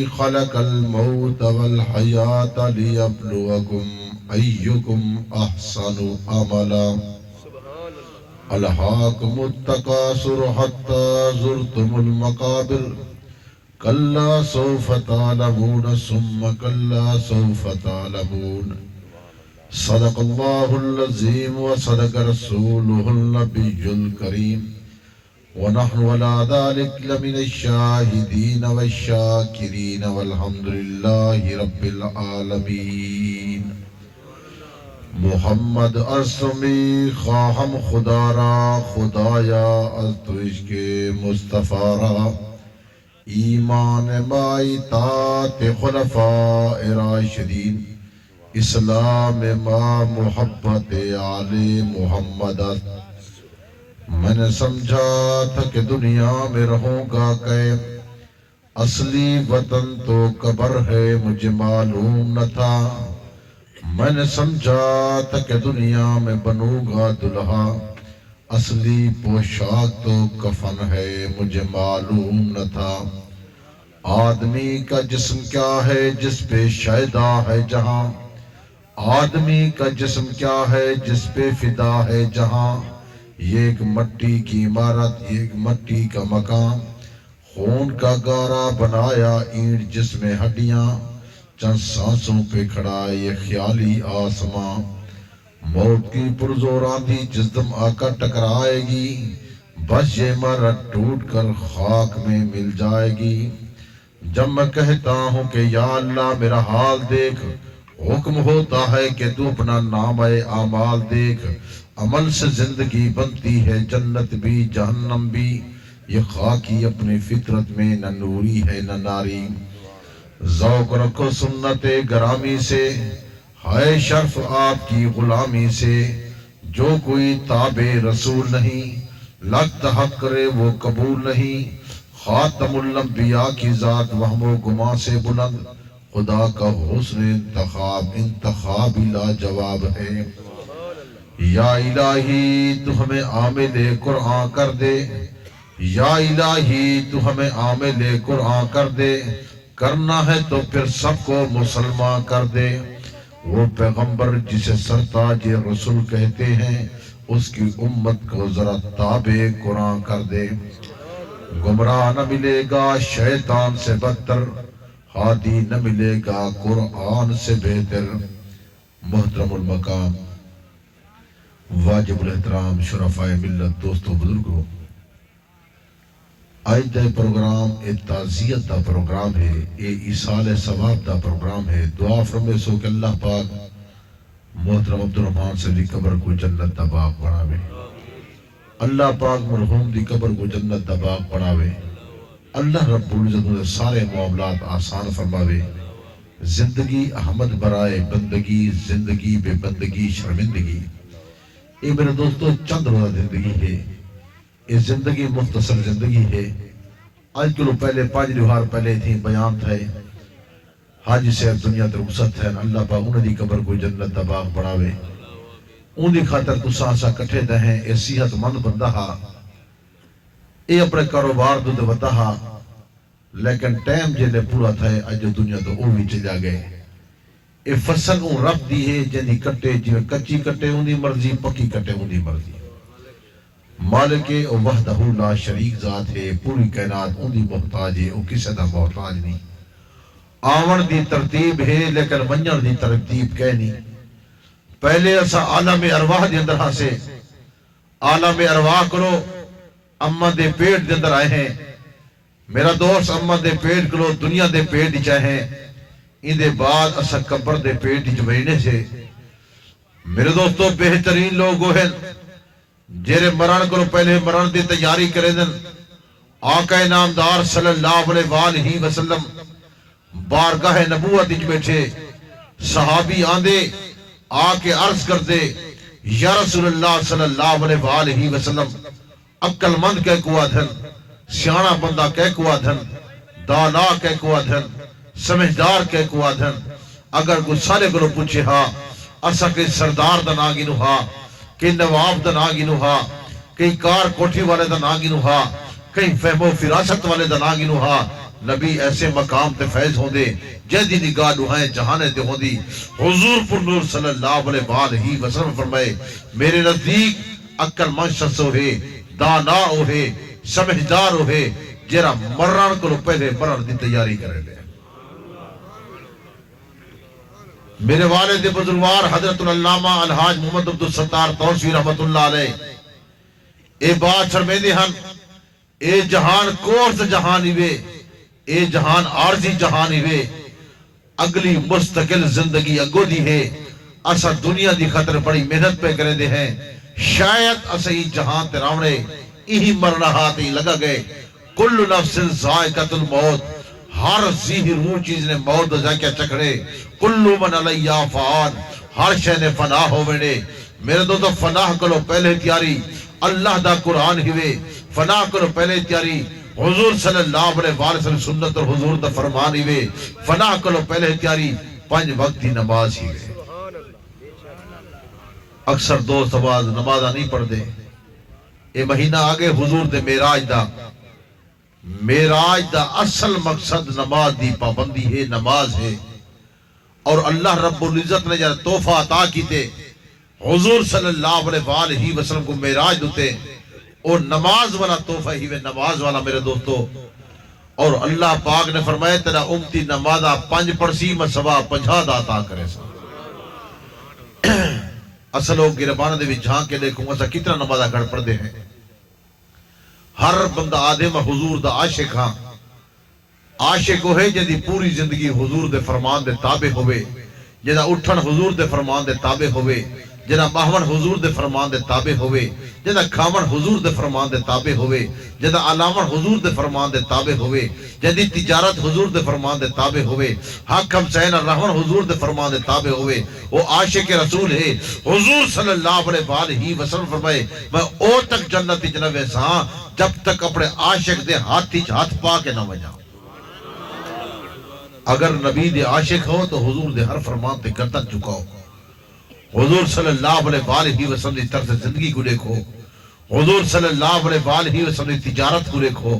خلق الموت والحیاة لیبلوکم ایکم احسن عملا الہاکم التکاثر حتی زرتم المقابر کلا سوف تعلمون ثم کلا سوف تعلمون صدق اللہ العظیم وصدق رسولہ النبی الکریم ونحن على ذلك لمن الشاهدين والشاكرين والحمد لله رب العالمین. محمد اسمی خواہم خدا را خدایا از تو عشق مصطفیٰ را ایمان مائی طاعت خلفاء راشدین اسلام ما محبت آل محمد. میں نے سمجھا تھا کہ دنیا میں رہوں گا قیم اصلی وطن تو قبر ہے مجھے معلوم نہ تھا. میں نے سمجھا تھا کہ دنیا میں بنوں گا دلہا اصلی پوشاک تو کفن ہے مجھے معلوم نہ تھا. آدمی کا جسم کیا ہے جس پہ شیدا ہے جہاں آدمی کا جسم کیا ہے جس پہ فدا ہے جہاں. یہ ایک مٹی کی عمارت یہ ایک مٹی کا مقام خون کا گارا بنایا اینٹ جس میں ہڈیاں چند سانسوں پہ کھڑا یہ خیالی آسماں. موت کی پرزور آندھی جس دم آ کر ٹکرائے گی بس یہ عمارت ٹوٹ کر خاک میں مل جائے گی. جب میں کہتا ہوں کہ یا اللہ میرا حال دیکھ حکم ہوتا ہے کہ تو اپنا نام اعمال دیکھ. عمل سے زندگی بنتی ہے جنت بھی جہنم بھی یہ خاکی اپنی فطرت میں نہ نوری ہے نہ ناری. ذوق رکھو سنت گرامی سے ہے شرف آپ کی غلامی سے. جو کوئی تابع رسول نہیں لگتا حق کرے وہ قبول نہیں. خاتم الانبیاء کی ذات وہم و گما سے بلند خدا کا حسن انتخاب لاجواب ہے. یا الہی تو ہمیں عامل قرآن کر دے یا الہی تو ہمیں عامل قرآن کر دے. کرنا ہے تو پھر سب کو مسلمان کر دے. وہ پیغمبر جسے سرتاج رسول کہتے ہیں اس کی امت کو ذرا تابع قرآن کر دے. گمراہ نہ ملے گا شیطان سے بدتر ہادی نہ ملے گا قرآن سے بہتر. محترم المقام واجب الاحترام شرفاء ملت دوستو بزرگوں آج دا پروگرام ایک تعزیت دا پروگرام ہے ایک ایصال ثواب دا پروگرام ہے. دعا فرمے سو کہ اللہ پاک محترم عبدالرحمن سے دی قبر کو جنت دا باغ بناوے. اللہ پاک مرحوم دی قبر کو جنت دا باغ بناوے. اللہ رب العزت نے سارے معاملات آسان فرماوے. زندگی احمد برائے بندگی زندگی بے بندگی شرمندگی. یہ میرے دوستو چند روزہ زندگی ہے. یہ زندگی مختصر زندگی ہے. آج کلو پہلے 5 لوہار پہلے تھی بیان تھے حاجی صاحب دنیا در رخصت ہے. اللہ پاک انہوں دی قبر کو جنت دا باغ بناوے. ان دی خاطر تسا سا کٹھے دے ہیں اے صحت مند بندہ ہا اے اپنے کاروبار دو دے ودا ہا لیکن ٹائم جلے پورا تھا اج دنیا تو او بھی چلا گئے. اے فصل اون رب دی ہے جنی کٹے جو کچی کٹے ان دی مرضی پکی کٹے ان دی مرضی. مالک وحدہ لا شریک ذات ہے پوری کائنات ان دی محتاج ہے او کسے دا محتاج نہیں. آون دی ترتیب ہے لیکن منجن دی ترتیب کہہ نہیں. پہلے اسا عالم ارواح دے اندر ہاں سے عالم ارواح کرو اماں دے پیٹ دے اندر آئے ہیں. میرا دوست اماں دے پیٹ کرو دنیا دے پیٹ چاہے ان دے بعد اسا قبر دے پیٹ جمعینے سے. میرے دوستو بہترین لوگ ہیں جیرے مران کرو پہلے مران دی تیاری کرے دن. آقا نامدار صلی اللہ علیہ وآلہ وسلم بارگاہ نبوت اج بیٹھے صحابی آندے آکے عرض کر دے یا رسول اللہ صلی اللہ علیہ وآلہ وسلم عقل مند کہہ کو آدھن سیانہ بندہ کہہ کو آدھن دانا کہہ کو آدھن سمجھدار کہہ کو آدھن. اگر کوئی سارے کو پوچھے ہاں اسا کئی سردار دا ناگی نو ہاں کئی نواب دا ناگی نو ہاں کئی کار کوٹھی والے دا ناگی نو ہاں کئی فہم و فراست والے دا ناگی نو ہاں نبی ایسے مقام تے فیض ہوں دے جیدی نگاہ لوہائیں جہانے تے ہوں دی حضور پر نور صلی اللہ علیہ وآلہ وسلم فرمائے میرے نزدیک عقل مند شخص ہوئے دانا ہوئے سمجھدار ہوئے جیرا مران کو پہلے مران دی تیاری کرے لے میرے والد بزرگوار حضرت العلامہ الحاج محمد عبدالستار توسوی رحمت اللہ علیہ اے بات شرمیدے ہن اے جہان کورس جہانی وے اے جہان عارضی جہانی وے اگلی مستقل زندگی اگو دی ہے اسا دنیا دی خطر بڑی محنت پہ کرے دے ہیں شاید اسا ہی جہان تے راونے یہی مرنا ہاتھ ہی لگا گئے کل نفس ذائقۃ الموت ہر ذی روح چیز نے موت جا کے چکھڑے کلو من علیہ فان ہر شے نے فنا ہووے میرے دو فنا کرو پہلے تیاری اللہ دا قرآن ہوئے فنا کرو پہلے تیاری حضور صلی اللہ علیہ وسلم سنت اور حضور دا فرمان ہوئے فنا کرو پہلے تیاری 5 وقت دی نماز ہوئے اکثر دوست نماز نہیں پڑھ دے اے مہینہ آگے حضور دے میراج دا اصل مقصد نماز دی پابندی ہے نماز ہے اور اللہ رب العزت نے جب تحفہ عطا کیتے حضور صلی اللہ علیہ وآلہ وسلم کو میراج دوتے اور نماز والا تحفہ ہی نماز والا میرے دوستو اور اللہ پاک نے فرمایا تیرا امتی نمازہ 5 پڑسی مسوا 50 دا عطا کرے سا اصل لوگ گربانہ دے بھی جھان کے دیکھوں ایسا کتنا نمازہ گھڑ پڑ دے ہیں ہر بندہ آدم حضور دا عاشق ہاں عاشق ہوئے جدی پوری زندگی حضور دے فرمان دے تابع ہوئے جدہ اٹھن حضور دے فرمان دے تابع ہوئے جدہ مہون حضور دے فرمان دے تابع ہوئے جدہ کھاون حضور دے فرمان دے تابع ہوئے جدہ علامن حضور دے فرمان دے تابع ہوئے جدی تجارت حضور دے فرمان دے تابع ہوئے حاکم سین الرحمن حضور دے فرمان دے تابع ہوئے وہ عاشق رسول ہے حضور صلی اللہ علیہ وآلہ وسلم فرمائے میں او تک جنت جنہ ویسا جب تک اپنے عاشق دے ہاتھ پا کے نہ وجاؤں اگر نبی دے عاشق ہو تو حضور دے ہر فرمان تے گردن چکاؤ حضور صلی اللہ علیہ وآلہ وسلم دی طرز زندگی کو دیکھو حضور صلی اللہ علیہ وآلہ وسلم دی تجارت کو دیکھو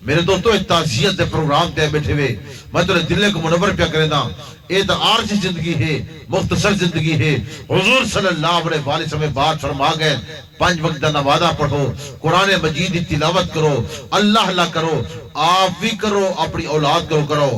میرے دوستو ایک تعزیت دے پروگرام تے بیٹھے ہوئے میں تو دلے کو منور پیا کرے دا اے تو عارضی زندگی ہے مختصر زندگی ہے حضور صلی اللہ علیہ وآلہ وسلم بات فرما گئے 5 وقت دا نمازہ پڑھو قرآن مجید دی تلاوت کرو اللہ اللہ کرو آپ بھی کرو اپنی اولاد کرو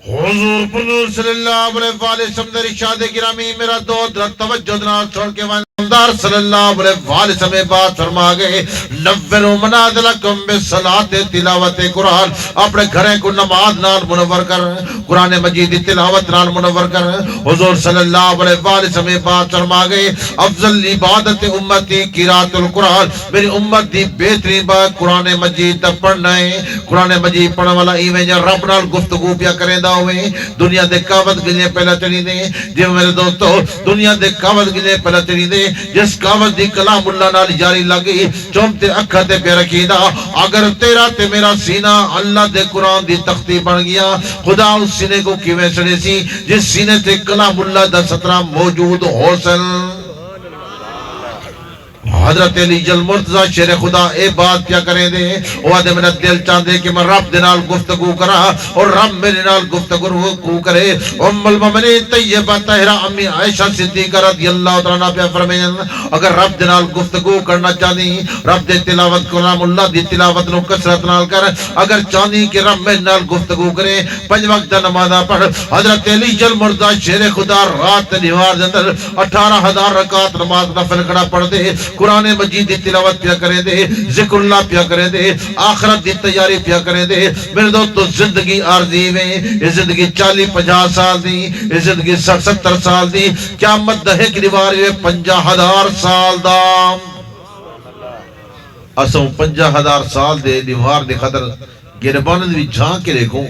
حضور پر صلی اللہ علیہ وسلم در ارشاد گرامی میرا دو توجہ دنال چھوڑ کے وندار صلی اللہ علیہ وسلم بات فرما گئے نوروا منازلکم بالصلاۃ تلاوت قرآن اپنے گھریں کو نماز نال منور کر قرآن مجید تلاوت نال منور کر حضور صلی اللہ علیہ وسلم بات فرما گئے افضل عبادت امتی قرات القرآن میری امت دی بہترین بات قرآن مجید پڑھنا ہے قرآن مجید پڑھنے والا ایویں جا رب نال گفتگو پیا کریں دا ہوئے دنیا دے کاوت گلے پہلا چلی دے جو میرے دوستو دنیا دے کاوت گلے پہلا چلی دے جس کاوت دی کلام اللہ نال جاری لگی چومتے اکھا تے پہ رکھی دا اگر تیرا تے میرا سینہ اللہ دے قرآن دی تختی بن گیا خدا اس سینے کو کیویں سڑے سی جس سینے تے کلام اللہ دا سطرہ موجود ہو سن حضرت علی جل مرتضی شیر خدا اے بات کیا کریں دے وہ آدھے میرا دل چاندے کہ میں رب دنال گفتگو کرا اور رب میرے نال گفتگو کرے ام المؤمنین طیبہ طاہرہ امی عائشہ صدیقہ رضی اللہ تعالیٰ پہ فرمائیں اگر رب دنال گفتگو کرنا چاہدی رب دے تلاوت کلام اللہ دی تلاوت نو کثرت نال کر اگر چاہدی کہ رب میرے نال گفتگو کرے 5 وقت نمازہ پڑھ حضرت علی جل مرتضی شیر خدا رات دیوار اندر 18,000 رکعت نماز نفل کھڑا پڑھ دے قرآن مجید دی تلاوت پیا کریں دے ذکر اللہ پیا کریں دے آخرت دی تیاری پیا کریں دے میرے دوستو زندگی عارضی میں یہ زندگی 40-50 سال دی یہ زندگی 60-70 سال دی قیامت دہے کی دیوار یہ 50,000 سال دا اسوں 50,000 سال دے دیوار دے خطر گربان دی جھان کے دیکھوں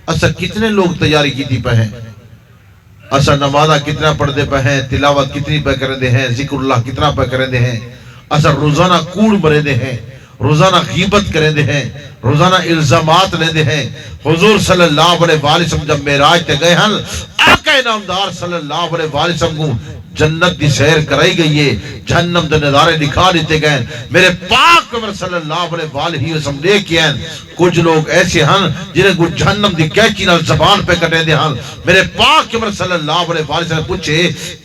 اسا کتنے لوگ تیاری کی تھی پہ ہیں اسا نمازہ کتنا پڑھ دے پہ ہیں تلاوت کتنی پہ کریں دے ہیں ذکر اللہ کتنا پہ کریں دے ہیں اسا روزانہ کوڑ مرے دے ہیں روزانہ غیبت کریں دے ہیں روزانہ الزامات لے دے ہیں حضور صلی اللہ علیہ وسلم جب معراج تے گئے ہیں آقا انعامدار صلی اللہ علیہ وسلم کو جنت دی سیر کرائی گئی ہے، جہنم دے نظارے دکھا دیتے گئے۔ میرے پاک عمر صلی اللہ علیہ وسلم لے کے ہیں کچھ لوگ ایسے ہیں جنہیں کو جہنم دی کیچی نال زبان پہ کٹے دے ہیں۔ میرے پاک عمر صلی اللہ علیہ وسلم پوچھے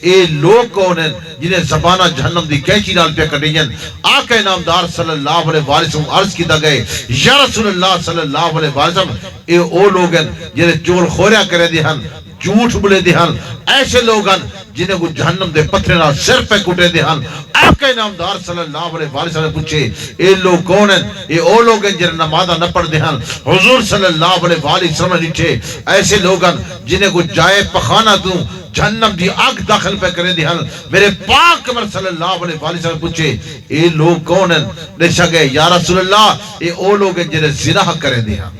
اے لوگ کون ہیں جنہیں زبانہ جہنم دی کیچی نال پہ کٹے ہیں؟ آقا انعامدار صلی اللہ علیہ وسلم عرض کیتا گئے یا رسول اللہ صلی اللہ علیہ وسلم اے او لوگ ہیں جنہیں چول خوریا کرے دے ہیں، جھوٹ بولے دے ہیں، ایسے لوگ ہیں جنہیں کو جہنم دے پتھرے نال سر پہ کٹے دے ہیں۔ آقا انعامدار صلی اللہ علیہ وسلم پوچھے اے لوگ کون ہیں؟ اے او لوگ ہیں جنہیں نمازہ نہ پڑھ دے ہیں۔ حضور صلی اللہ علیہ وسلم نے ایسے لوگ ہیں جنہیں کو جائے پخانہ دوں جہنم دی آگ داخل پہ کرے دے ہیں۔ میرے پاک عمر صلی اللہ علیہ وسلم پوچھے اے لوگ کون ہیں؟ نشا گئے یا رسول اللہ اے او لوگ ہیں جنہیں زنا کرے دے ہیں۔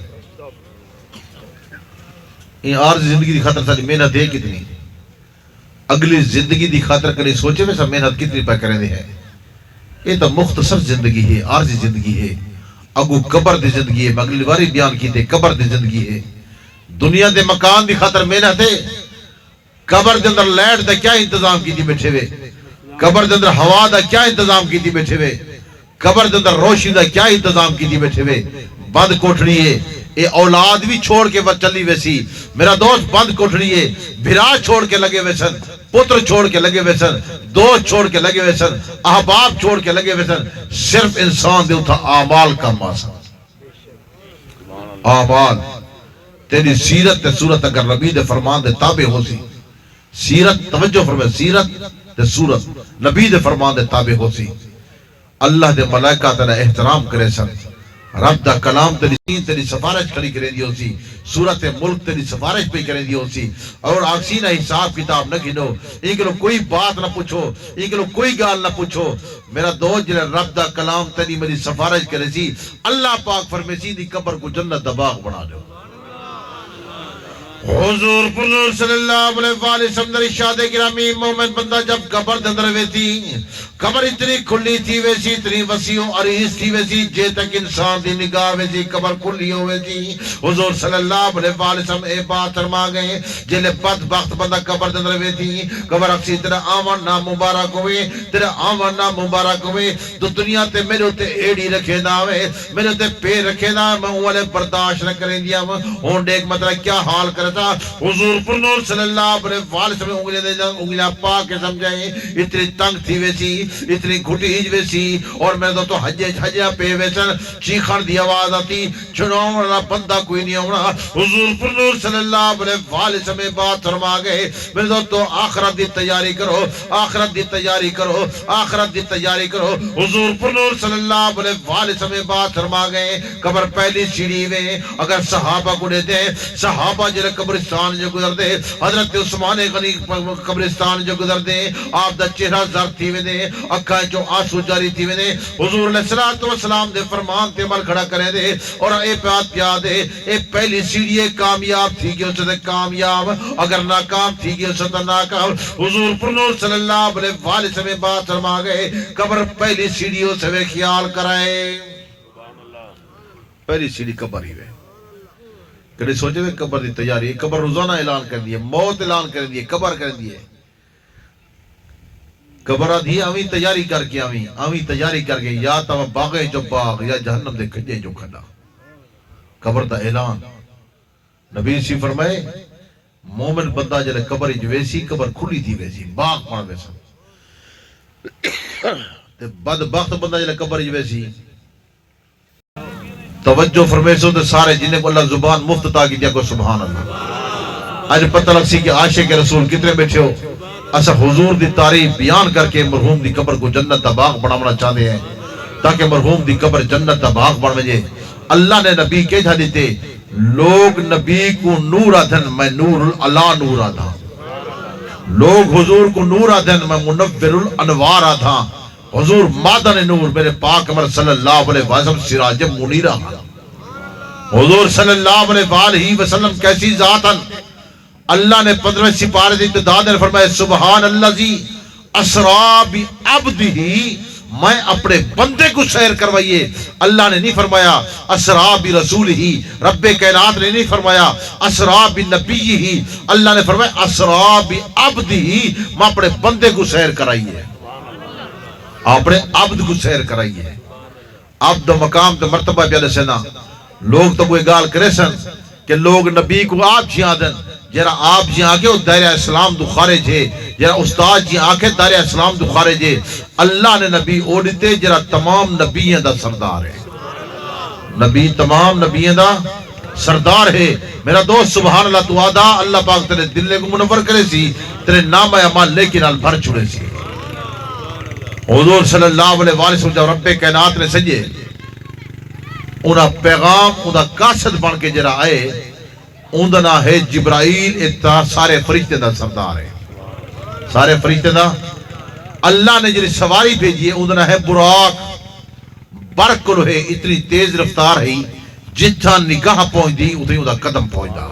یہ عارضی زندگی دی خاطر ساری محنت ہے کتنی، اگلی زندگی دی خاطر کرے سوچے میں سب محنت کتنی پہ کرے دے ہے۔ یہ تو مختصر زندگی ہے، عارضی زندگی ہے، اگو قبر دی زندگی ہے، اگلی باری بیان کی تے قبر دی زندگی ہے۔ دنیا دے مکان دی خاطر محنت ہے، قبر دے اندر لائٹ دا کیا انتظام کی تھی بیٹھے ہوئے، قبر دے اندر ہوا دا کیا انتظام کی تھی بیٹھے ہوئے، قبر دے اندر روشنی دا کیا انتظام کی تھی بیٹھے ہوئے۔ بند کوٹھڑی ہے، اے اولاد بھی چھوڑ کے بس چلی ویسی، میرا دوست بند کوٹھڑی ہے، بھرا چھوڑ کے لگے ویسن، پتر چھوڑ کے لگے ویسن، دوست چھوڑ کے لگے ویسن، احباب چھوڑ کے لگے ویسن، صرف انسان دے اتھا اعمال کا ماسا۔ اعمال تیری سیرت تے صورت اگر نبی دے فرمان دے تابع ہو سی، سیرت توجہ فرمائے، سیرت تے صورت نبی دے فرمان دے تابع ہو سی، اللہ دے ملائکہ تیرا احترام کرے سن، رب دا کلام تیری سفارش کھڑی کریں دی ہو سی، صورت ملک تیری سفارش پہ کریں دی ہو سی، اور آکسی نہ حساب کتاب نہ گھنو، ایک لوگ کوئی بات نہ پوچھو، ایک لوگ کوئی گال نہ پوچھو۔ میرا دوست جنہیں رب دا کلام تیری میری سفارش کرے سی، اللہ پاک فرمیسی دی قبر کو جنت دا باغ بنا دو۔ حضور صلی اللہ علیہ وسلم ارشاد گرامی مومن بندہ جب قبر دے اندر ویسی، قبر اتنی کھلی تھی ویسی، اتنی وسیع و عریض تھی ویسی، جے تک انسان دی نگاہ ویسی قبر کھلی ہوئے تھی۔ حضور صلی اللہ علیہ وسلم اے بات فرما گئے جلے بدبخت بندہ قبر دے اندر ویسی، قبر اکسی تیرا آمن نام مبارک ہوئے، تیرا آمن نام مبارک ہوئے، تو دنیا تے میرے ہوتے ایڑی رکھے نہ ہوئے، میرے ہوتے پیر رکھے نہ، میں والے برداشت نہ کریں دیا، ہون دیکھ مطلب کیا حال کرتا۔ حضور پر نور صلی اللہ علیہ وسلم انگلیاں پاک کے سمجھائیں، اتنی تنگ تھی ویسی، اتنی گھٹیج ویسی، اور میں تو حجیہ پہ ویسن چیخن دی آواز آتی، چناؤں والا بندہ کوئی نہیں ہونا۔ حضور پر نور صلی اللہ علیہ وسلم بات فرما گئے، میں تو آخرت دی تیاری کرو، آخرت دی تیاری کرو، آخرت دی تیاری کرو۔ حضور پر نور صلی اللہ علیہ وسلم بات فرما گئے، قبر پہلی سیڑھی میں اگر صحابہ کو دیتے ہیں، صحابہ جلے قبرستان جو گزر دے، حضرت عثمان غنی قبرستان جو گزر دے، آپ دا چہرہ زرد تھی ویدے، اکھاں جو آنسو جاری تھی ویدے، حضور علیہ السلام دے فرمان تے عمل کھڑا کرے دے، اور اے پیاد پیاد دے، اے پہلی سیڑھی کامیاب تھی گئی اسے دے کامیاب، اگر ناکام تھی گئی اسے دے ناکام۔ حضور پر نور صلی اللہ علیہ وسلم بات فرما گئے، قبر پہلی سیڑھیوں سے وہ خیال کرائے، پہلی سیڑھی قبر ہی وے، کدی سوچے ہوئے قبر دی تیاری، قبر روزانہ اعلان کر دیئے، موت اعلان کر دیئے، قبر کر دیئے، قبر آدھی آویں تیاری کر کے آویں تیاری کر کے، یا تو باغے جو باغ یا جہنم دے کھجے جو کھڑا، قبر دا اعلان۔ نبی سی فرمائے مومن بندہ جلے قبر جو ویسی، قبر کھلی تھی ویسی، باغ پڑ ویسا، بدبخت بندہ جلے قبر جو ویسی، توجہ فرمائے سو دے سارے جنہیں کو اللہ زبان مفت تا کی دیا کو سبحان اللہ۔ آج پتہ لگ سی کہ عاشق رسول کتنے بیٹھے ہو، اسا حضور دی تعریف بیان کر کے مرحوم دی قبر کو جنت دا باغ بنانا چاہتے ہیں، تاکہ مرحوم دی قبر جنت دا باغ بن وجے۔ اللہ نے نبی کے جا دیتے، لوگ نبی کو نور آدھن، میں نور اللہ نور آدھا، لوگ حضور کو نور آدھن، میں منور الانوار آدھا، حضور مادن نور میرے پاک عمر صلی اللہ علیہ وسلم سراج منیرہ۔ حضور صلی اللہ علیہ وسلم کیسی ذات ہیں، اللہ نے 15ویں سپارے دی ابتداء نے فرمایا سبحان اللہ اسرا بعبدہ میں اپنے بندے کو سیر کروائیے. اللہ نے نہیں فرمایا اسرا برسول ہی, رب کائنات نے نہیں فرمایا اسرا بنبی ہی, اللہ نے فرمایا اسرا بعبد ہی, میں اپنے بندے کو سیر کرائیے, اپنے عبد کو سیر کرائیے. عبد مقام تے مرتبہ پہ دسنا. لوگ تو کوئی گال کرے سن کہ لوگ نبی کو آپ جی آدن, جرا آپ جی آکے وہ دائرہ اسلام دو خارج ہے, جرا استاد جی آکے دائرہ اسلام دو خارج ہے. اللہ نے نبی اوڑتے جرا تمام نبیوں دا سردار ہے, نبی تمام نبیوں دا سردار ہے. میرا دوست سبحان اللہ تو آدھا اللہ پاک تیرے دل کو منور کرے سی, تیرے نام اعمال لیکن ال بھر چھڑے سی. حضور صلی اللہ علیہ وسلم جب رب کائنات نے سجے انہا پیغام انہا قاصد بن کے جرا آئے, اندنا ہے جبرائیل, اتنا سارے فرشتے دا سردار ہے, سارے فرشتے دا. اللہ نے جنہیں سواری بھیجی ہے اندنا ہے براق, برکل ہے, اتنی تیز رفتار ہے جتھا نگاہ پہنچ دی اتنی انہا قدم پہنچ دا.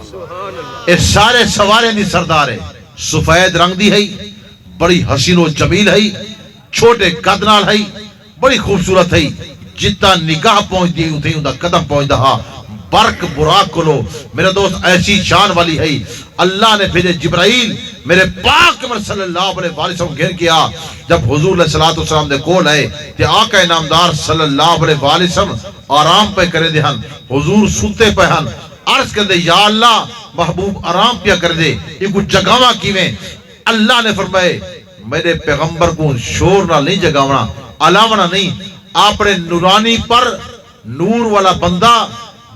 اے سارے سوارے دی سردار ہے, سفید رنگ دی ہے, بڑی حسین و جمیل ہے, چھوٹے قدنال ہے, بڑی خوبصورت ہے, جتنا نگاہ پہنچ دی اتنی انہا قدم پہنچ دا. برق براق کلو میرے دوست ایسی شان والی ہے. اللہ نے بھیجے جبرائیل میرے پاک عمر صلی اللہ علیہ وسلم گھر کیا. جب حضور علیہ السلام دے کول آئے کہ آقا انعامدار صلی اللہ علیہ وسلم آرام پہ کرے دے ہن, حضور سوتے پہ ہن, عرض کر دے یا اللہ محبوب آرام پہ کر دے, یہ کچھ جگاواں کیویں. اللہ نے فرمائے میرے پیغمبر کو شور نہ نہیں جگاونا, علاوہ نہیں, اپنے نورانی پر نور والا بندہ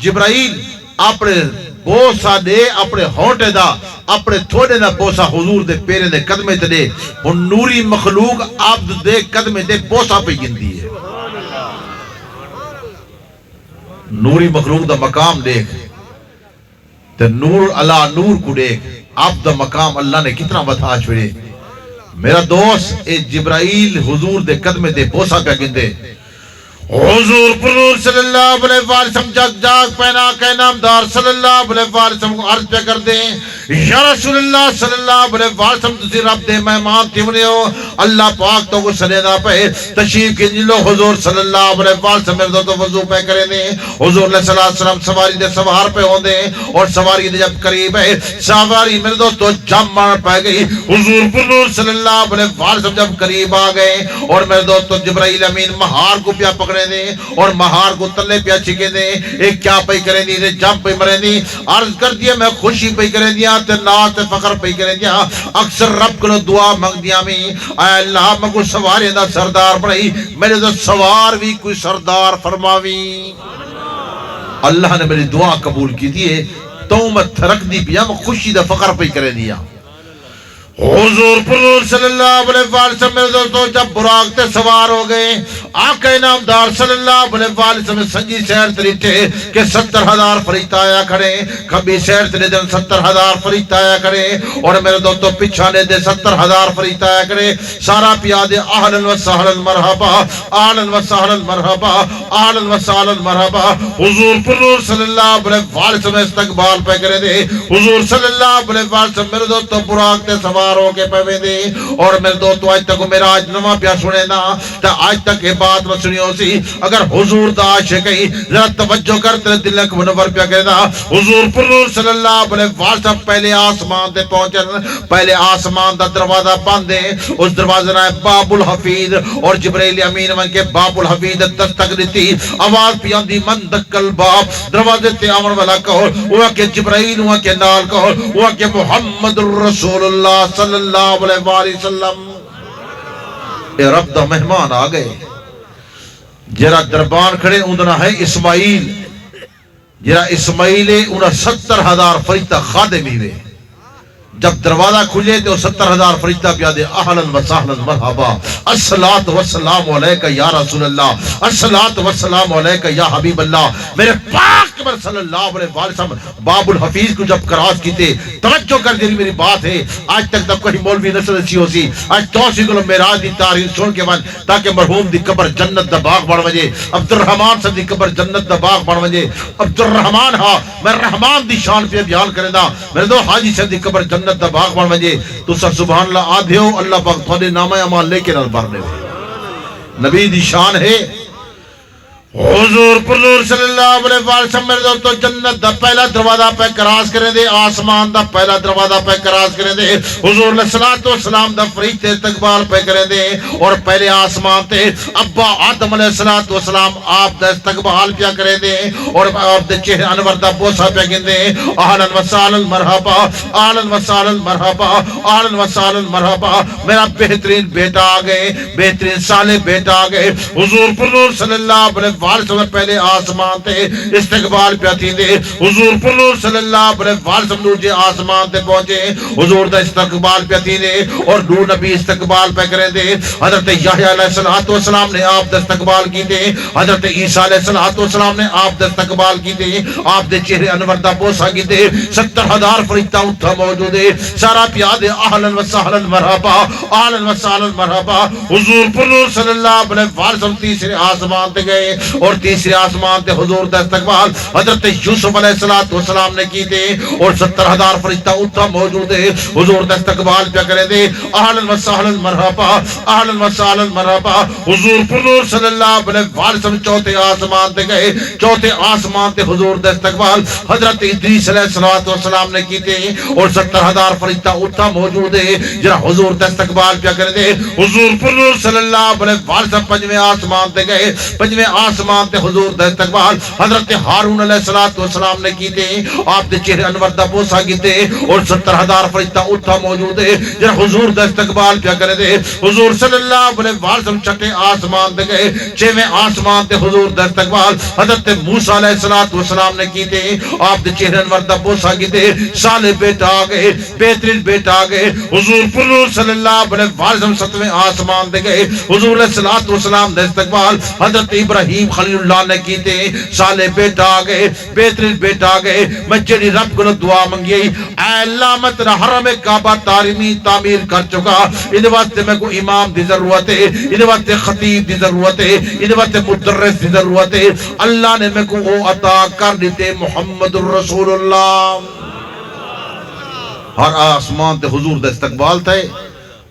جبرائیل اپنے بوسا دے, اپنے ہونٹے دا, اپنے تھوڑے دا بوسا حضور دے پیرے دے قدمے تے دے. ان نوری مخلوق عبد دے قدمے دے بوسا پہ گندی ہے. نوری مخلوق دا مقام دیکھ تے نور اللہ نور کو دیکھ, عبد دا مقام اللہ نے کتنا بتا چھوڑے. میرا دوست اے جبرائیل حضور دے قدمے دے بوسا پہ گندے. حضور پر صلی اللہ علیہ وسلم جگ جاگ پہنا کہ نامدار صلی اللہ علیہ وسلم کو عرض پہ کر دیں یا رسول اللہ صلی اللہ علیہ وسلم تسی رب دے مہمان تیونے ہو, اللہ پاک تو کو سلینا پہ تشریف کی جلو. حضور صلی اللہ علیہ وسلم میرے تو وضو پہ کرے دیں. حضور علیہ السلام سواری دے سوار پہ ہوں دیں, اور سواری دے جب قریب ہے سواری میرے دوستو جم مار پہ گئی. حضور پر صلی اللہ علیہ وسلم جب قریب آ گئے اور میرے دوستو جبرائیل امین مہار کو پیا پکڑے دیں اور مہار کو تلے پیا چھکے دیں. ایک کیا پہ کریں دی دے جم پہ مرے دی, عرض کر دیا میں خوشی پہ کریں دیا تے ناز تے فخر پہ کریں دیا. اکثر رب کو دعا مانگ دیا میں اے اللہ میں کو سوارے دا سردار بڑھائی, میرے دا سوار بھی کوئی سردار فرماوی. اللہ نے میری دعا قبول کی دیئے تو میں تھرک دی پیا, میں خوشی دا فخر پہ کریں دیا. حضور پر صلی اللہ علیہ وسلم میرے دوستو جب براق تے سوار ہو گئے, آقا انعامدار صلی اللہ علیہ وسلم سنجی سیر تریٹے کہ 70,000 فرشتہ آیا کھڑے, کبھی سیر تری دن 70,000 فرشتہ آیا کھڑے, اور میرے دوستو پچھانے دے 70,000 فرشتہ آیا کھڑے. سارا پیادے اہلاً و سہلاً مرحبا, اہلاً و سہلاً مرحبا, اہلاً و سہلاً مرحبا. حضور پر صلی اللہ علیہ وسلم استقبال پہ کرے دے. حضور صلی اللہ علیہ وسلم میرے دوستو براق تے سوار ہو کے پہوے دے, اور میرے دوستو آج تک میرا آج نواں پیا سنے نا تا آج تک یہ بات میں سنی ہو سی. اگر حضور دا عاشق ہے ذرا توجہ کر تیرے دل کو منور پیا کرے نا. حضور پر صلی اللہ علیہ وسلم پہلے آسمان دے پہنچن, پہلے آسمان دا دروازہ بند ہے, اس دروازے نہ باب الحفیظ, اور جبرائیل امین من کے باب الحفیظ دستک دیتی, آواز پیاندی من دکل باب, دروازے تے آمن والا کہو وہ کہ جبرائیل, وہ کہ نال کہو وہ کہ محمد الرسول اللہ صلی اللہ علیہ وسلم. اے رب دا مہمان آ گئے. جرا دربان کھڑے اندنا ہے اسماعیل, جرا اسماعیل ہے انہا 70,000 فرشتہ خادم ہی ہوئے. جب دروازہ کھلے تو 70,000 فرشتہ پیا دے اہلاً و سہلاً مرحبا, الصلاۃ والسلام علیکہ یا رسول اللہ, الصلاۃ والسلام علیکہ یا حبیب اللہ. میرے پاک پر صلی اللہ علیہ وسلم باب الحفیظ کو جب کراس کیتے, توجہ کر دے میری بات ہے, آج تک تک کوئی مولوی نہ سنسی ہو سی, آج توسی کو معراج دی تاریخ سن کے من تاکہ مرحوم دی قبر جنت دا باغ بن وجے, عبد الرحمان صاحب دی قبر جنت دا باغ بن وجے. عبد الرحمان ہاں میں رحمان دی شان پہ بیان کرے دا, میرے دو حاجی صاحب دی قبر جنت دا باغ بن وجے. تو سب سبحان اللہ آدھے ہو, اللہ پاک تھوڑے نامہ اعمال لے کے نال بھرنے ہوئے. نبی دی شان ہے حضور پرور صلی اللہ علیہ وسلم میرے دوستو جنت دا پہلا دروازہ پہ کراس کریں دے آسمان دا پہلا دروازہ پہ کراس کریں دے حضور علیہ السلام دا فرشتے استقبال پہ کریں دے اور پہلے آسمان تے ابا آدم علیہ السلام آپ دا استقبال پہ کریں دے اور آپ دے چہرے انور دا بوسہ پہ گن دے اہلاً وسہلاً مرحبا اہلاً وسہلاً مرحبا اہلاً وسہلاً مرحبا میرا بہترین بیٹا آ گئے بہترین صالح بیٹا آ گئے حضور پرور صلی اللہ علیہ وسلم پہلے آسمان تے استقبال پہ تھی دے حضور پرور صلی اللہ علیہ وسلم دوجے آسمان تے پہنچے حضور دا استقبال پہ تھی دے اور دو نبی استقبال پہ کریں دے حضرت یحییٰ علیہ السلام نے آپ دا استقبال کی دے حضرت عیسیٰ علیہ السلام نے آپ دا استقبال کی دے آپ دے چہرے انور دا بوسہ کی دے 70,000 فرشتہ اتھا موجود ہے سارا پیادے اہلاً وسہلاً مرحبا اہلاً وسہلاً مرحبا حضور پرور صلی اللہ علیہ وسلم تیسرے آسمان تے گئے اور تیسرے آسمان تے حضور دا استقبال حضرت یوسف علیہ السلام نے کی دے اور 70,000 فرشتہ اتھا موجود ہے حضور دا استقبال پہ کرے دے اہلاً وسہلاً مرحبا اہلاً وسہلاً مرحبا حضور پرور صلی اللہ علیہ وسلم چوتھے آسمان تے گئے چوتھے آسمان تے حضور دا استقبال حضرت ادریس علیہ السلام نے کی دے اور 70,000 فرشتہ اتھا موجود ہے جنہاں حضور دا استقبال پہ کرے دے حضور پرور صلی اللہ علیہ وسلم پنجویں آسمان تے گئے پنجویں آسمان تے حضور دا استقبال حضرت ہارون علیہ السلام نے کی دے آپ دے چہرے انور دا بوسہ کی دے اور 70,000 فرشتہ اتھا موجود ہے جنہاں حضور دا استقبال پہ کرے دے حضور صلی اللہ علیہ وسلم چھٹے آسمان تے گئے چھویں آسمان تے حضور دا استقبال حضرت موسیٰ علیہ السلام نے کی دے آپ دے چہرے انور دا بوسہ کی دے صالح بیٹا آ گئے بہترین بیٹا آ گئے حضور پرور صلی اللہ علیہ وسلم ستویں آسمان تے گئے حضور علیہ السلام دا استقبال حضرت ابراہیم خلیل اللہ نے کی تے صالح بیٹا آ گئے بہترین بیٹا آ گئے میں جڑی رب کو دعا منگی اے اللہ میں تیرا حرم کعبہ تعمیر کر چکا ان واسطے میں کو امام دی ضرورت ہے ان واسطے خطیب دی ضرورت ہے ان واسطے مدرس دی ضرورت ہے اللہ نے میں کو وہ عطا کر دیتے محمد الرسول اللہ ہر آسمان تے حضور دا استقبال تھے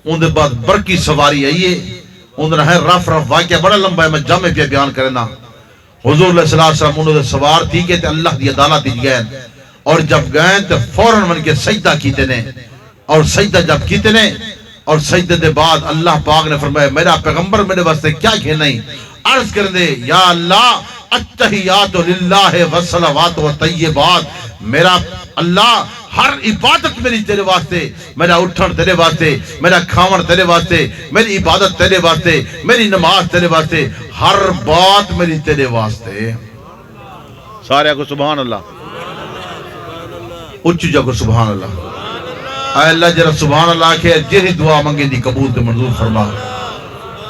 ان دے بعد برکی سواری آئیے ان دے ہے رف واقعہ بڑا لمبا ہے میں جامع پہ بیان کرنا حضور علیہ السلام انہوں نے سوار تھی کہ اللہ دی عدالت دی گئے اور جب گئے تو فوراً من کے سجدہ کیتے نے اور سجدہ جب کیتے نے اور سجدے دے بعد اللہ پاک نے فرمایا میرا پیغمبر میرے واسطے کیا کہنا ہی عرض کر دے یا اللہ التحیات للہ والصلوات والطیبات میرا اللہ ہر عبادت میری تیرے واسطے میرا اٹھن تیرے واسطے میرا کھاون تیرے واسطے میری عبادت تیرے واسطے میری نماز تیرے واسطے ہر بات میری تیرے واسطے سارے کو سبحان اللہ اچھی جگہ سبحان اللہ اے اللہ جرہ سبحان اللہ کے جہی دعا منگے دی قبول تے منظور فرما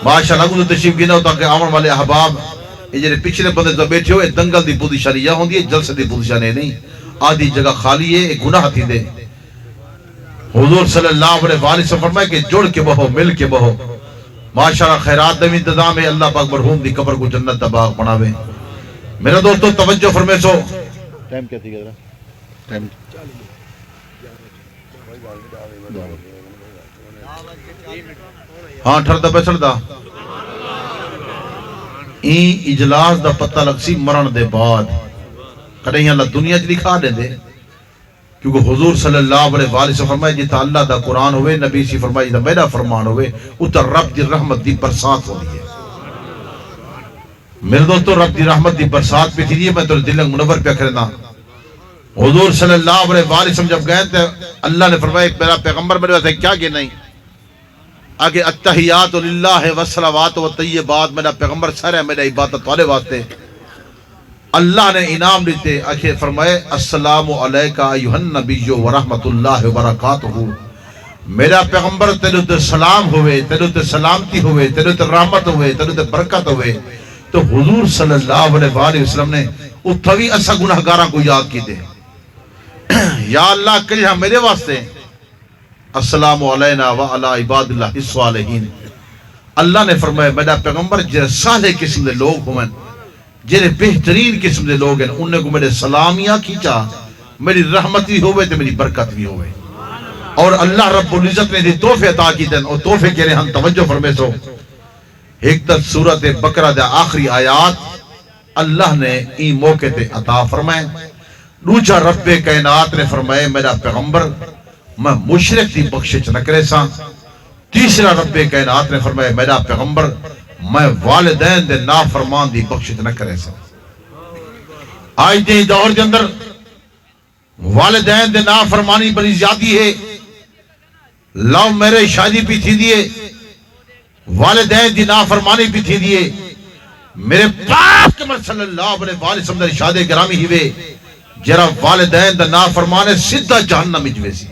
بادشاہ لگو تو تشریف گینا ہوتا کہ آمن والے احباب یہ جنہیں پچھلے بندے تو بیٹھے ہوئے دنگل دی پوزیشن یا ہوندی ہے جلسے دی پوزیشن نہیں آدھی جگہ خالی ہے ایک گناہ تھی دے حضور صلی اللہ علیہ وآلہ سے فرمائے کہ جڑ کے بہو مل کے بہو ماشاءاللہ خیرات دمی انتظام ہے اللہ پاک مرحوم دی قبر کو جنت دا باغ بناوے میرا دوستو توجہ فرمے سو ٹائم کیا تھی گا ٹائم ہاں ٹھردا پہ چڑھدا این اجلاس دا پتہ لگ سی مرن دے بعد کڑھیں اللہ دنیا چلی کھا دیں دے کیونکہ حضور صلی اللہ علیہ وآلہ سے فرمائے جیتا اللہ دا قرآن ہوئے نبی سی فرمائے جیتا میرا فرمان ہوئے اتر رب دی رحمت دی برسات ہو دی ہے میرے دوستو رب دی رحمت دی برسات پہ تھی میں تو دل منور پہ کرنا حضور صلی اللہ علیہ وآلہ وسلم جب گئے تھے اللہ نے فرمایا میرا پیغمبر میرے واسطے کیا کہ نہیں آگے التحیات للہ والصلوات والطیبات میرا پیغمبر سر ہے میرا عبادت والے واسطے اللہ نے انعام دیتے آخر فرمائے السلام علیکہ ایھا النبی ورحمت اللہ وبرکاتہ میرا پیغمبر تیرے تے سلام ہوئے تیرے تے سلامتی ہوئے تیرے تے رحمت ہوئے تیرے تے برکت ہوئے تو حضور صلی اللہ علیہ وآلہ وسلم نے اتھوی اسا گناہگاراں کو یاد کی دے یا اللہ کلیہ میرے واسطے السلام علینا وعلا عباد اللہ الصالحین اللہ نے فرمایا میرا پیغمبر جنہیں صالح قسم دے لوگ ہوئے جنہیں بہترین قسم دے لوگ ہیں انہیں کو میرے سلامیاں کیچا میری رحمت بھی ہوئے تو میری برکت بھی ہوئے اور اللہ رب العزت نے دی تحفے عطا کی دیں اور تحفے کے لئے ہم توجہ فرمے سو ایک تا سورت بقرہ دے آخری آیات اللہ نے این موقع تے عطا فرمائے. دوجا رب کائنات نے فرمائے میرا پیغمبر میں مشرک دی بخشش نہ کرے سا. تیسرا رب کائنات نے فرمائے میرا پیغمبر میں والدین دے نافرمان دی بخشش نہ کرے سا. آج دے دور دے اندر والدین دے نافرمانی بڑی زیادی ہے. لو میرے شادی پی تھی دیئے والدین دی نافرمانی بھی تھی دیئے. میرے پاک کمر صلی اللہ علیہ وسلم نے ارشاد گرامی ہوئے جرا والدین دا نافرمانے سدھا جہنم اجوے سی.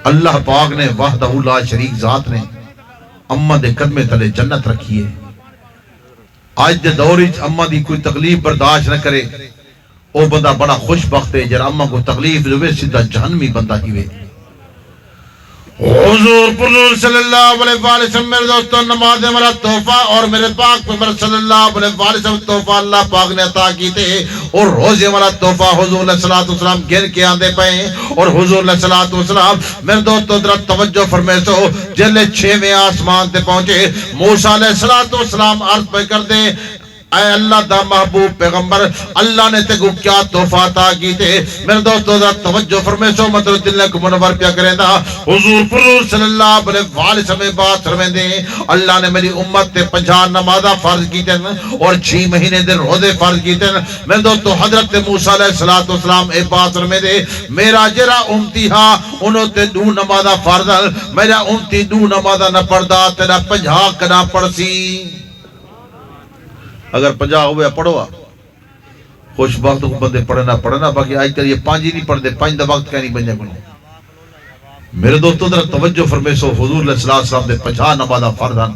اللہ پاک نے وحدہ لا شریک ذات نے اماں دے قدمے تلے جنت رکھی ہے. آج دے دوری اماں دی کوئی تکلیف برداشت نہ کرے او بندہ بڑا خوش بخت ہے جرا اماں کو تکلیف ہوئے سدھا جہنمی بندہ ہی ہوئے. حضور پر صلی اللہ علیہ وسلم میرے دوستوں نماز ہمارا تحفہ اور میرے پاک پیغمبر صلی اللہ علیہ وسلم تحفہ اللہ پاک نے عطا کیتے اور روزے والا تحفہ حضور علیہ السلام گن کے آندے پئے. اور حضور علیہ السلام میرے دوستوں ذرا توجہ فرمائے سو جلے 6ویں آسمان تے پہنچے موسیٰ علیہ السلام عرض پہ کر دے اے اللہ دا محبوب پیغمبر اللہ نے تے کو کیا تحفہ عطا کیتے. میرے دوستو ذرا توجہ فرمائے سو مطلب دل کو منور پیا کرے دا. حضور پر صلی اللہ علیہ وسلم بات فرمائے دے اللہ نے میری امت تے 50 نمازہ فرض کیتے اور 6 مہینے دن روزے فرض کیتے. میرے دوستو حضرت موسیٰ علیہ السلام اے بات فرمائے دے میرا جرا امتی ہاں انہوں تے 2 نمازہ فرض میرا امتی 2 نمازہ نہ پڑھدا تیرا 50 کنا پڑھ سی. اگر 50 ہوئے پڑھوا خوش وقت کو بندے پڑھنا باقی آج کل یہ 5 ہی نہیں پڑھتے 5 دا وقت کیا نہیں بنیا بنو. میرے دوستوں ذرا توجہ فرمائے سو حضور علیہ السلام دے 50 نمازہ فرض ہیں.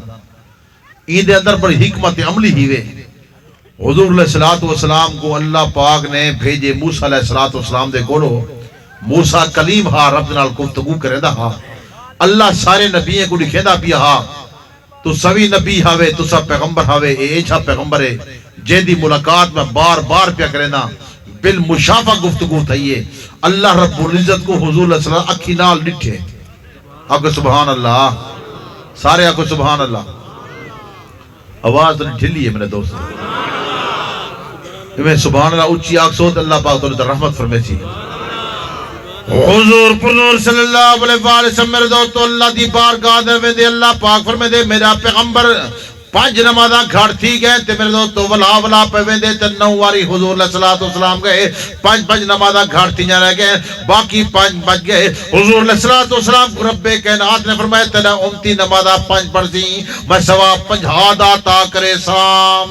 این دے اندر بڑی حکمت عملی ہی وے. حضور علیہ السلام کو اللہ پاک نے بھیجے موسیٰ علیہ السلام دے کولو. موسیٰ کلیم ہا رب نال گفتگو کرے دا ہا. اللہ سارے نبیوں کو لکھے دا پیا ہا تو سوی نبی ہاوے تو سب پیغمبر ہاوے ایچھا پیغمبر ہے جے دی ملاقات میں بار بار پیا کرنا بالمشافہ گفتگو تھائیے. اللہ رب العزت کو حضور علیہ السلام اکھی نال ڈٹھے. آکو سبحان اللہ سارے آکو سبحان اللہ. آواز تو ڈھلی ہے میرے دوست میں سبحان اللہ اچھی آگ سوت اللہ پاک تو رحمت فرمائے سی. حضور پر صلی اللہ علیہ وسلم میرے دوستو اللہ دی بارگاہ دے اللہ پاک فرمائے دے میرا پیغمبر 5 نمازاں گھڑ تھی گئے تے میرے دوستو ولا پہ ویندے تے 9 واری حضور علیہ السلام گئے 5 نمازاں گھڑ تھی جانے گئے باقی 5 بچ گئے. حضور علیہ السلام کو رب کائنات نے فرمایا تیرا امتی نمازاں 5 پڑھ سی میں ثواب 50 دا عطا کرے سام.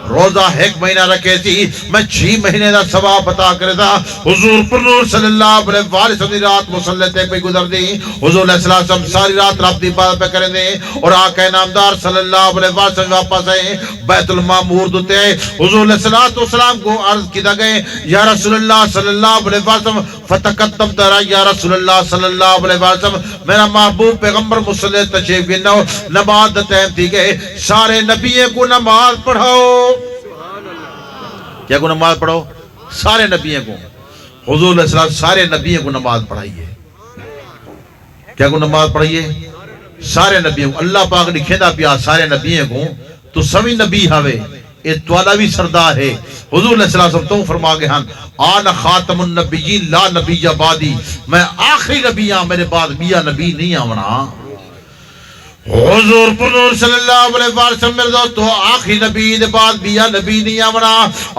روزہ 1 مہینہ رکھے سی میں 6 مہینے دا ثواب عطا کرے دا. حضور پر نور صلی اللہ علیہ وسلم رات مصلی تے پہ گزر دی. حضور علیہ السلام ساری رات رب دی عبادت پہ کریں دے اور آقا نامدار صلی اللہ علیہ وسلم واپس آئے بیت المعمور دوتے. حضور علیہ السلام کو عرض کیتا گئے یا رسول اللہ صلی اللہ علیہ وسلم فتقدم ترا یا رسول اللہ صلی اللہ علیہ وسلم میرا محبوب پیغمبر مصلی تشریف گنو نماز ٹائم تھی گئے سارے نبیوں کو نماز پڑھاؤ. کیا کو نماز پڑھو سارے نبیوں کو. حضور علیہ السلام سارے نبیوں کو نماز پڑھائیے. کیا کو نماز پڑھائیے سارے نبیوں کو. اللہ پاک نے کھیدا پیا سارے نبیوں کو تو سوی نبی ہوئے اے توالا بھی سردار ہے. حضور علیہ السلام تو فرما گئے ہیں آنا خاتم النبیین لا نبی بعدی میں آخری نبی ہاں میرے بعد بیا نبی نہیں آونا. حضور پر نور صلی اللہ علیہ وسلم میرے دوستو آخری نبی دے بعد بیا نبی نہیں آونا.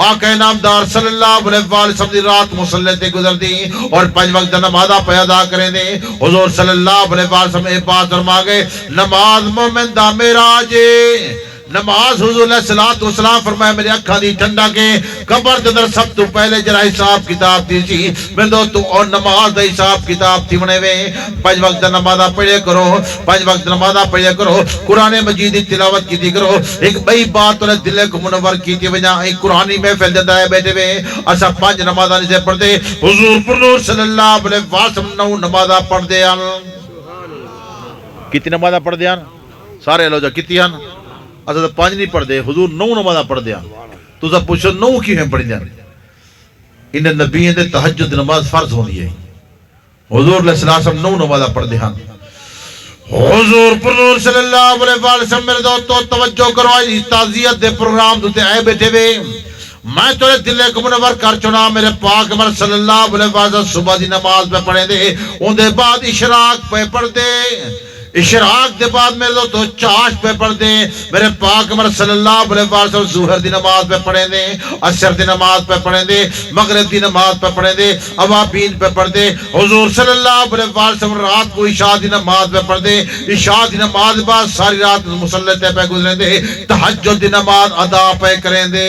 آقا نامدار صلی اللہ علیہ وسلم دی رات مصلی تے گزر دی اور 5 وقت نمازہ پیدا کریں دے. حضور صلی اللہ علیہ وسلم اے بات فرما گئے نماز مومن دا معراج نماز. حضور علیہ السلام فرمایا میرے اکھاں دی ٹھنڈا کے قبر دے اندر سب تو پہلے جڑا حساب کتاب دی سی میں دوستو اور نماز دا حساب کتاب تھی بنے وے. 5 وقت نمازہ پڑھے کرو 5 وقت نمازہ پڑھے کرو قرآن مجید دی تلاوت کی کرو. ایک بئی بات تو دل کو منور کیتی وجہ ایک قرآنی محفل دے اندر بیٹھے وے اسا 5 نمازہ نہیں سے پڑھتے. حضور پر نور صلی اللہ علیہ وسلم 9 نمازہ پڑھ دے ان. کتنی نمازہ پڑھ دے ان سارے لو جا کتنی ان اصل 5 نہیں پڑھ دے. حضور 9 نمازہ پڑھ دیا. تو سب پوچھو 9 کیوں ہیں پڑھ دیا. ان نبیوں دے تہجد نماز فرض ہونی ہے. حضور علیہ السلام 9 نمازہ پڑھ دیا. حضور پر صلی اللہ علیہ وسلم میرے دوستو توجہ کرو آج تعزیت دے پروگرام دوتے آئے بیٹھے وے میں تورے دلے کو منور کر چنا میرے پاک عمر صلی اللہ علیہ وسلم صبح دی نماز پہ پڑھے دے ان دے بعد اشراق پہ پڑھ دے اشراق دے بعد میرے دوستو چاش پہ پڑھ دے میرے پاک عمر صلی اللہ علیہ وسلم ظہر دی نماز پہ پڑھے دے عصر دی نماز پہ پڑھے دے مغرب دی نماز پہ پڑھے دے اوابین پہ پڑھ دے حضور صلی اللہ علیہ وسلم رات کو عشاء دی نماز پہ پڑھ دے عشاء دی نماز بعد ساری رات مصلی پہ گزرے دے تہجد دی نماز ادا پہ کریں دے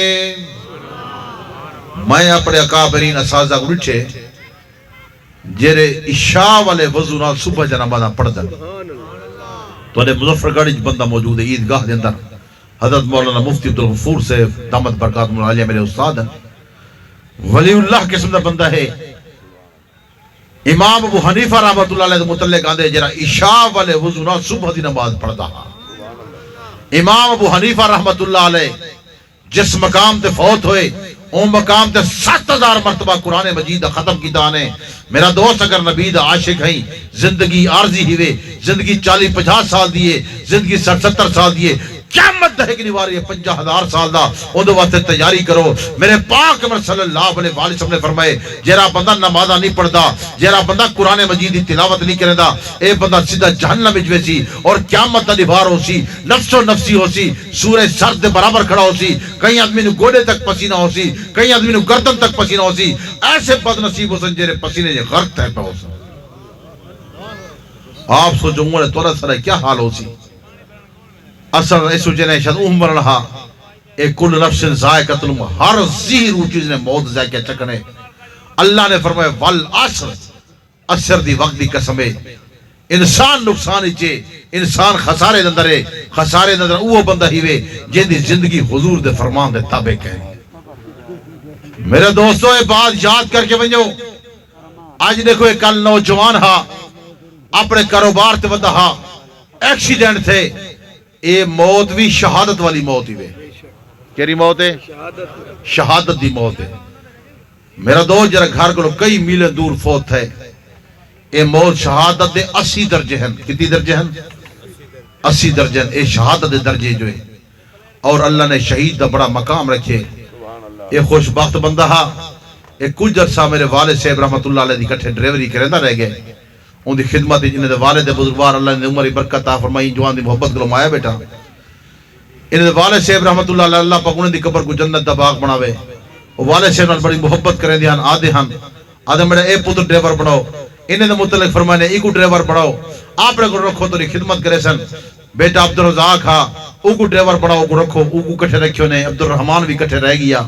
میں اپنے اکابرین اساتذہ کو لٹھے جیرے عشاء والے وضو نال صبح جنابہ پڑھ دیں تو انہیں مظفر گڑھ بندہ موجود ہے عیدگاہ دے اندر حضرت مولانا مفتی عبدالغفور سے دامت برکات مولا میرے استاد ہیں ولی اللہ قسم دا بندہ ہے امام ابو حنیفہ رحمت اللہ علیہ متعلق آندے جرا عشاء والے وضو نال صبح دی نماز پڑھدا امام ابو حنیفہ رحمت اللہ علیہ جس مقام تے فوت ہوئے اون مقام تے 7000 مرتبہ قرآن مجید ختم کی دانے میرا دوست اگر نبی دا عاشق ہیں زندگی عارضی ہوئے زندگی 40-50 سال دیئے زندگی 60-70 سال دیئے قیامت دہے کی نیواری ہے 50,000 سال دا اندھو واسطے تیاری کرو میرے پاک عمر صلی اللہ علیہ وسلم نے فرمائے جیرا بندہ نمازہ نہیں پڑھدا جیرا بندہ قرآن مجید کی تلاوت نہیں کرے دا اے بندہ سیدھا جہنم وچ سی اور قیامت دا نبھار ہو سی نفس و نفسی ہو سی سورہ سر دے برابر کھڑا ہو سی کئی آدمی نو گوڑے تک پسینہ ہو سی کئی آدمی نو گردن تک پسینہ ہو سی ایسے بد نصیب ہو سن جیرے پسینے جے غرق ہے پہ ہو سن آپ سوچو مولے تورا سرے کیا حال ہو سی اثر ایسو جنہیں شاید عمر رہا ایک کل نفس ذائقۃ الموت ہر زہر چیز نے موت ذائقہ چکنے اللہ نے فرمایا والعصر عصر دی وقت دی قسم ہے انسان نقصان ہی انسان خسارے اندر ہے خسارے اندر وہ بندہ ہی وے جن دی زندگی حضور دے فرمان دے تابع کہے میرے دوستو یہ بات یاد کر کے بنجو آج دیکھو ایک کل نوجوان ہا اپنے کاروبار تے ودہ ہا ایکسیڈنٹ تھے اے موت بھی شہادت والی موت ہی وے کیری موت ہے شہادت دی موت ہے میرا دوست جرا گھر کو کئی میلیں دور فوت ہے اے موت شہادت دے 80 درجے ہیں کتنی درجے ہیں 80 درجے ہیں اے شہادت دے درجے جو ہے اور اللہ نے شہید دا بڑا مقام رکھے اے خوش بخت بندہ ہا اے کچھ عرصہ میرے والد صاحب رحمت اللہ علیہ دی کٹھے ڈریوری کریں دا رہ گئے ان دی خدمت انہیں دے والد بزرگوار اللہ نے عمر برکت عطا فرمائی جوان دی محبت کرو مایا بیٹا انہیں دے والد صاحب رحمت اللہ علیہ اللہ پاک انہیں دی قبر کو جنت دا باغ بناوے والد صاحب نے بڑی محبت کریں دیان آدھے میرے اے پتر ڈریور بناؤ انہیں دے متعلق فرمائے ایکو ڈریور بناؤ آپ نے کو رکھو تو خدمت کرے سن بیٹا عبدالرزاق ہاں اوکو ڈریور بناؤ کو رکھو اوکو کٹھے رکھو نے عبدالرحمان بھی کٹھے رہ گیا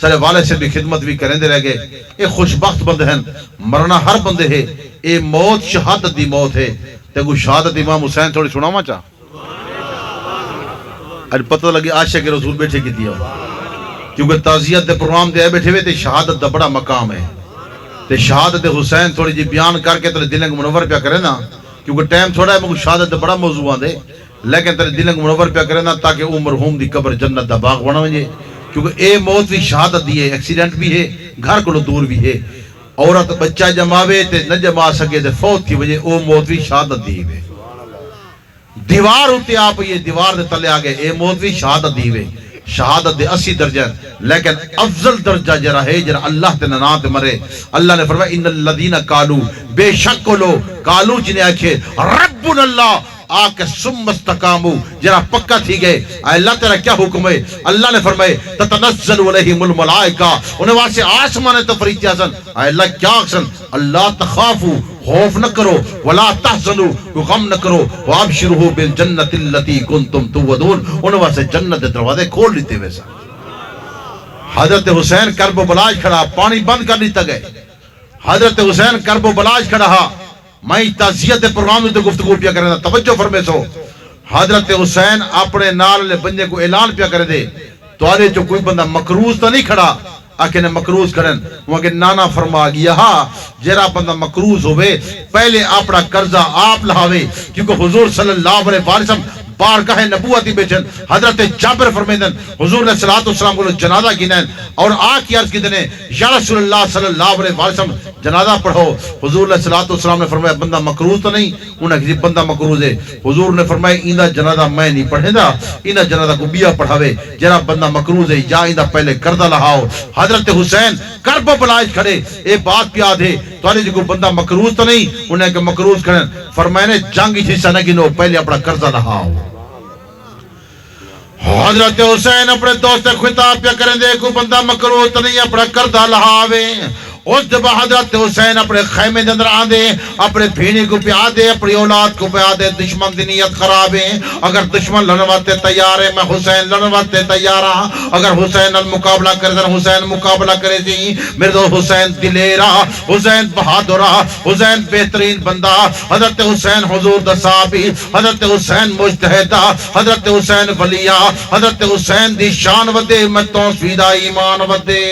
سارے والد سے بھی خدمت بھی کریں دے رہ گئے اے خوشبخت بندے ہیں مرنا ہر بندے ہے اے موت شہادت دی موت ہے تے کو شہادت امام حسین تھوڑی سنا ما چاہ اج پتہ لگی عاشق رسول بیٹھے کی دیا کیونکہ تعزیت دے پروگرام دے بیٹھے ہوئے تے شہادت دا بڑا مقام ہے تے شہادت حسین تھوڑی جی بیان کر کے تیرے دلیں کو منور پیا کرے نا کیونکہ ٹائم تھوڑا ہے مجھے شہادت دا بڑا موضوع آدھے لیکن تیرے دلیں کو منور پیا کرے نا تاکہ وہ مرحوم دی قبر جنت دا باغ بنا وجے کیونکہ اے موت بھی شہادت دی ہے ایکسیڈنٹ بھی ہے گھر کو دور بھی ہے عورت بچہ جماوے تے نہ جما سکے تے فوت کی وجہ او موت بھی شہادت دی ہے دیوار ہوتے آپ یہ دیوار دے تلے آگے اے موت بھی شہادت دی ہے شہادت دے 80 درجہ لیکن افضل درجہ جرا ہے جرا اللہ تے ننا تے مرے اللہ نے فرمایا ان الذین قالوا بے شک لو قالوا جنہیں آکھے ربنا اللہ آکے سم استقامو جرا پکا تھی گئے اللہ تیرا کیا حکم ہے اللہ نے فرمائے تتنزل علیہم الملائکہ انہیں واسے آسمان تفریتی حسن اللہ کیا اکسن اللہ تخافو خوف نہ کرو ولا تحزنو غم نہ کرو وابشرہو بالجنت اللتی کنتم تودون انہیں واسے جنت دروازے کھول لیتے ویسا حضرت حسین کرب و بلاج کھڑا پانی بند کر لیتا گئے حضرت حسین کرب و بلاج کھڑا میں تعزیت پروگرام میں گفتگو پیا کرنا توجہ فرمے سو حضرت حسین اپنے نال لے بندے کو اعلان پیا کر دے تو آلے جو کوئی بندہ مکروز تو نہیں کھڑا آکے نے مکروز کریں وہاں کے نانا فرما گیا جیرا بندہ مکروز ہوئے پہلے اپنا قرضہ آپ لہاوے کیونکہ حضور صلی اللہ علیہ وسلم بارگاہ نبوت بیٹھن حضرت جابر فرمیدن حضور علیہ الصلوۃ والسلام کو جنازہ گنن اور آ کے عرض کیتے ہیں یا رسول اللہ صلی اللہ علیہ وسلم جنازہ پڑھو. حضور علیہ الصلوۃ والسلام نے فرمایا بندہ مکروہ تو نہیں؟ انہاں کہ بندہ مکروہ ہے. حضور نے فرمایا ایندا جنازہ میں نہیں پڑھیندا, ایندا جنازہ کو بیا پڑھاوے جڑا بندہ مکروہ ہے, یا ایندا پہلے کردہ لہاؤ. حضرت حسین کرب و بلا کھڑے اے بات پہ آدھے تو جو بندہ مکروہ تو نہیں؟ انہیں کہ مکروہ کھڑے. فرمایا نے جنگ حصہ نہ گنو, پہلے اپنا قرضہ لہاؤ. حضرت حسین اپنے دوست خطاب پہ کریں دے کو بندہ مکروہ تو نہیں اپنا قرضہ لہاوے. اس جب حضرت حسین اپنے خیمے دے اندر آندے, اپنے بھیڑی کو پہ آدے, اپنی اولاد کو پہ آدے. دشمن دی نیت خراب ہے, اگر دشمن لڑن واسطے تیار ہے, میں حسین لڑن واسطے تیار ہاں. اگر حسین نال مقابلہ کرے تو حسین مقابلہ کرے سی. میرے دوست حسین دلیرا, حسین بہادرا, حسین بہترین بندہ. حضرت حسین حضور دا صحابی, حضرت حسین مجتہدہ, حضرت حسین ولیہ, حضرت حسین دی شان ودے میں توحید ایمان ودے.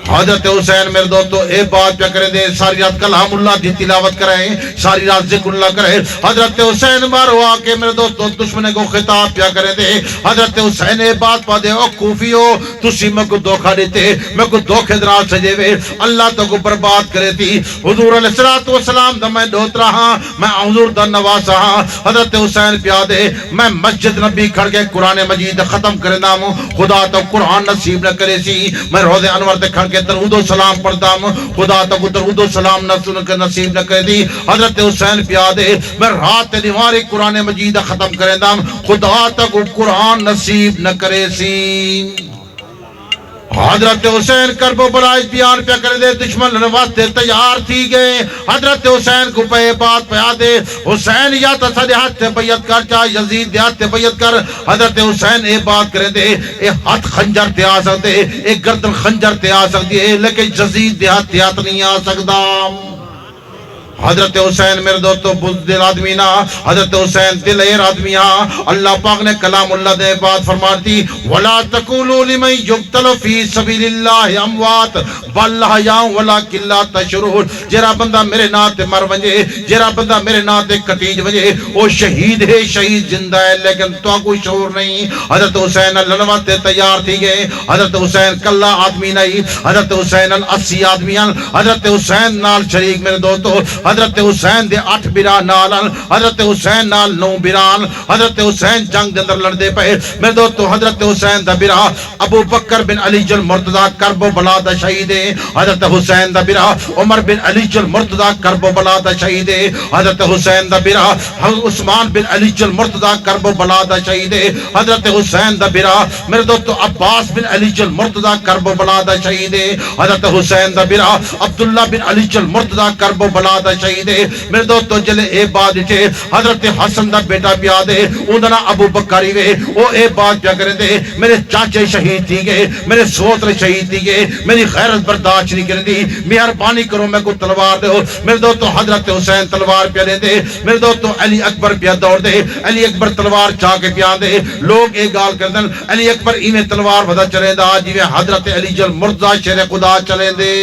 حضرت حسین میرے دوستو اے بات پہ کریں دے, ساری رات کلام اللہ دی تلاوت کریں, ساری رات ذکر اللہ کریں. حضرت حسین مارو آکے میرے دوستو دشمنے کو خطاب پہ کریں دے. حضرت حسین اے بات پہ دے, او کوفیو تسی میں کو دھوکہ دیتے, میں کو دھوکے درال سجے وے, اللہ تو کو برباد کرے تھی. حضور علیہ السلام دا میں دوت رہا, میں حضور دا نواز رہا. حضرت حسین پہ دے, میں مسجد نبی کھڑ کے قرآن مجید ختم کرے نام, خدا تو قرآن نصیب نہ کرے سی. میں روز انور دے کھڑ کے درود و سلام پڑھتا ہوں, خدا تو درود و سلام نصیب نہ کرے دی. حضرت حسین پہ دے, میں رات دیواری قرآن مجید ختم کرے دام, خدا تو قرآن نصیب نہ کرے سی. حضرت حسین کرب و بلائی بیان پہ کر دے, دشمن واسطے تیار تھی گئے. حضرت حسین کو پہ بات پہ آدے, حسین یا تو صدی ہاتھ سے بیعت کر, چاہ یزید ہاتھ سے بیعت کر. حضرت حسین اے بات کرے دے, اے ہاتھ خنجر تے آ سکتے, اے گردن خنجر تے آ سکتی ہے, لیکن یزید ہاتھ نہیں آ سکتا. حضرت حسین میرے دوستو بزدل آدمی نا, حضرت حسین دلیر آدمی ہاں. اللہ پاک نے کلام اللہ دے بات فرماتی, وَلَا تَقُولُوا لِمَنْ يُقْتَلُ فِي سَبِيلِ اللَّهِ أَمْوَاتٌ بَلْ أَحْيَاءٌ وَلَكِنْ لَا تَشْعُرُونَ. جیڑا بندہ میرے نام تے مر ونجے, جیڑا بندہ میرے نام تے کٹیج ونجے, وہ شہید ہے, شہید زندہ ہے, لیکن تو کوئی شعور نہیں. حضرت حسین لڑنے تے تیار تھی گئے. حضرت حسین کلا آدمی نہیں, حضرت حسین 80 آدمی. حضرت حسین نال شریک میرے دوستو, حضرت حسین دے 8 برا نال, حضرت حسین نال 9 بران. حضرت حسین جنگ دے اندر لڑ دے پے میرے دوستو. حضرت حسین دا برا ابو بکر بن علی المرتضی کرب و بلا دا شہید ہے. حضرت حسین دا برا عمر بن علی المرتضی کرب و بلا دا شہید ہے. حضرت حسین دا برا عثمان بن علی المرتضی کرب و بلا دا شہید ہے. حضرت حسین دا برا میرے دوستو عباس بن علی المرتضی کرب و بلا دا شہید ہے. حضرت حسین دا برا عبداللہ بن علی المرتضی کرب و بلا دا شہید ہے. میرے دوستو جلے اے بات چھے, حضرت حسن دا بیٹا پیا دے, اندنا ابو بکری وے, او اے بات پیا کریں دے, میرے چاچے شہید تھی گئے, میرے سوتر شہید تھی گئے, میری غیرت برداشت نہیں کریں دی, مہربانی کرو میں کو تلوار دے. میرے دوستو حضرت حسین تلوار پیا لیں دے. میرے دوستو علی اکبر پیا دوڑ دے, علی اکبر تلوار چاہ کے پیا دے. لوگ ایک گال کر دن, علی اکبر ایویں تلوار ودا چلے دا جیویں حضرت علی المرتضی شیر خدا چلے دے.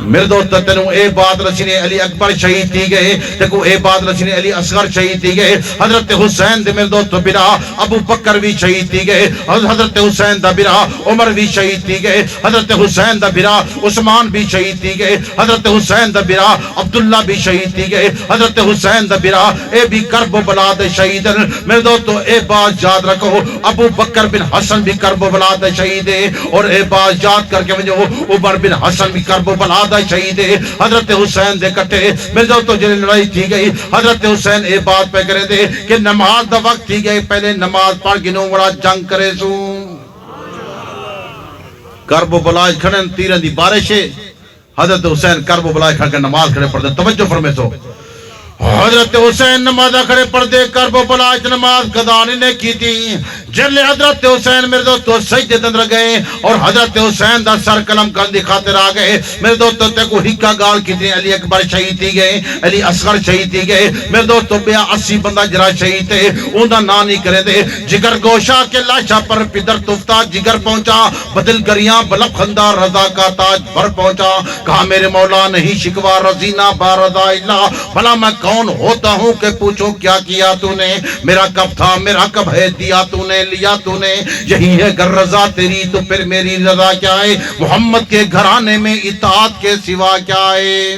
میرے دوست تنو اے بات رسینے علی اکبر شہید تھی گئے, دیکھو اے بات رسینے علی اصغر شہید تھی گئے. حضرت حسین دے میرے دوست برا ابو بکر بھی شہید تھی گئے. حضرت حسین دا برا عمر بھی شہید تھی گئے. حضرت حسین دا برا عثمان بھی شہید تھی گئے. حضرت حسین دا برا عبداللہ بھی شہید تھی گئے. حضرت حسین دا برا اے بھی کرب و بلا دے شہید. میرے دوستو اے بات یاد رکھو, ابو بکر بن حسن بھی کرب و بلا دے شہید ہے, اور اے بات یاد کر کے جو عمر بن حسن بھی کرب و بلا شہید ہے. حضرت حسین دے کٹے میرے دوستو جنہیں لڑائی تھی گئی. حضرت حسین اے بات پہ کرے دے کہ نماز دا وقت تھی گئی, پہلے نماز پڑھ گنوں وڑا جنگ کرے سو. کرب و بلاج کھڑن تیرن دی بارش ہے. حضرت حسین کرب و بلاج کھڑ کے نماز کھڑے پڑھ دے. توجہ فرمے سو, حضرت حسین نماز کھڑے پڑھ دے, کرب و بلاج نماز قضا نے کی تھی. جلے حضرت حسین میرے دوستو سجدے دن رہ گئے, اور حضرت حسین دا سر قلم کرنے خاطر آ گئے. میرے دوستو تے کو ہکا گال کتنی, علی اکبر شہید تھی گئے, علی اصغر شہید تھی گئے. میرے دوستو 80 بندہ جرا شہید تھے, ان دا نا نہیں کرے دے. جگر گوشا کے لاشا پر پدر تفتا جگر پہنچا, بدل گریاں بلب خندہ رضا کا تاج بھر پہنچا. کہا میرے مولا نہیں شکوا رضینا با رضا اللہ, بھلا میں کون ہوتا ہوں کہ پوچھو کیا کیا تو نے، میرا کب تھا میرا کب ہے، دیا تو نے لیا تو نے، یہی ہے گر رضا تیری تو پھر میری رضا کیا ہے، محمد کے گھرانے میں اطاعت کے سوا کیا ہے۔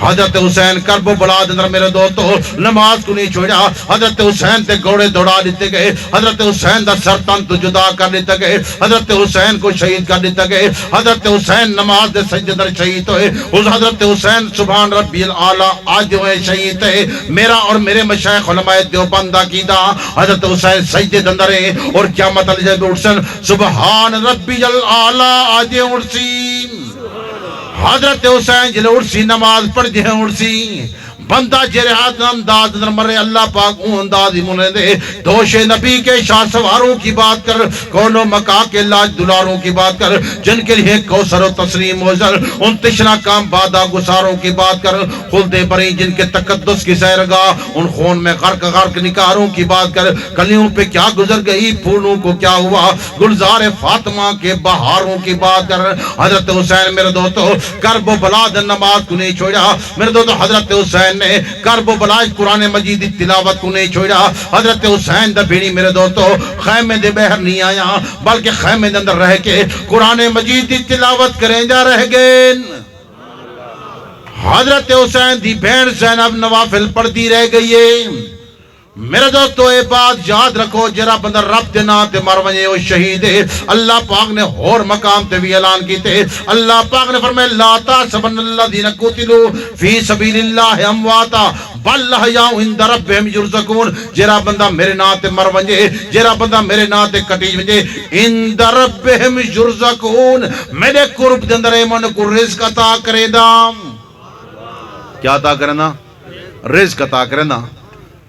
حضرت حسین کرب و بلاد اندر میرے دوستو نماز کو نہیں چھوڑا، حضرت حسین تے گھوڑے دوڑا دیتے گئے، حضرت حسین دا سر تن تو جدا کر دیتے گئے، حضرت حسین کو شہید کر دیتے گئے، حضرت حسین نماز دے سجدے در شہید ہوئے، اس حضرت حسین سبحان ربی العالی آج ہوئے شہید ہے۔ میرا اور میرے مشایخ علماء دیوبند عقیدہ حضرت حسین سجدے دندر ہے اور قیامت علی جب اٹھسن سبحان ربی العالی آج اٹھسی، حضرت حسین جلے اڑسی نماز پڑھ جہے اڑسی بندہ جرے ہاتھ انداز در مرے اللہ پاک اون انداز ہی منے دے، دوش نبی کے شاہ سواروں کی بات کر، کونوں مکا کے لاج دلاروں کی بات کر، جن کے لیے کوثر و تسلیم وزر ان تشنا کام بادہ گساروں کی بات کر، خلد بری جن کے تقدس کی سیرگاہ ان خون میں غرق غرق نکاروں کی بات کر، کلیوں پہ کیا گزر گئی پھولوں کو کیا ہوا، گلزار فاطمہ کے بہاروں کی بات کر۔ حضرت حسین میرے دوستو کرب و بلاد نماز کو نہیں چھوڑا، میرے دوستو حضرت حسین نے کرب و بلاج قرآن مجید تلاوت کو نہیں چھوڑا، حضرت حسین دا بھیڑی میرے دوستو خیمے دے بہر نہیں آیا بلکہ خیمے دے اندر رہ کے قرآن مجید دی تلاوت کریں جا رہ گئے۔ حضرت حسین دی بہن زینب نوافل پڑھتی رہ گئی ہے۔ میرے دوستو اے بات یاد رکھو، جرا بندہ رب دے نا تے مر ونجے او شہید ہے۔ اللہ پاک نے اور مقام تے بھی اعلان کیتے، اللہ پاک نے فرمایا لا تحسبن الذین قتلوا فی سبیل اللہ امواتا بل احیاء عند ربہم یرزقون، جرا بندہ میرے نا تے مر ونجے، جرا بندہ میرے نا تے کٹی ونجے، عند ربہم یرزقون، میرے قرب دے اندر ایمان کو رزق عطا کرے دا۔ کیا عطا کرنا؟ رزق عطا کرنا۔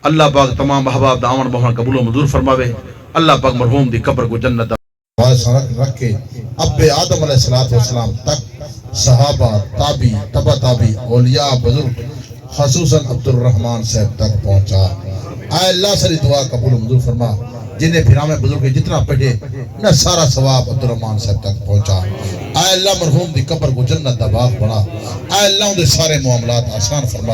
اللہ پاک تمام احباب دعوان بہوان قبول و منظور فرماوے، اللہ پاک مرحوم دی قبر کو جنت رکھ کے اب آدم علیہ السلام تک صحابہ تابی تبا تابی اولیاء بزرگ خصوصاً عبد الرحمن صاحب تک پہنچا۔ اے اللہ سے دعا قبول و منظور فرما، جنہیں پھرامے بزرگ کے جتنا پڑھے نہ سارا ثواب عبد الرحمن صاحب تک پہنچا۔ اے اللہ مرحوم دی قبر کو جنت دا باغ بنا، اے اللہ ان دے سارے معاملات آسان فرما۔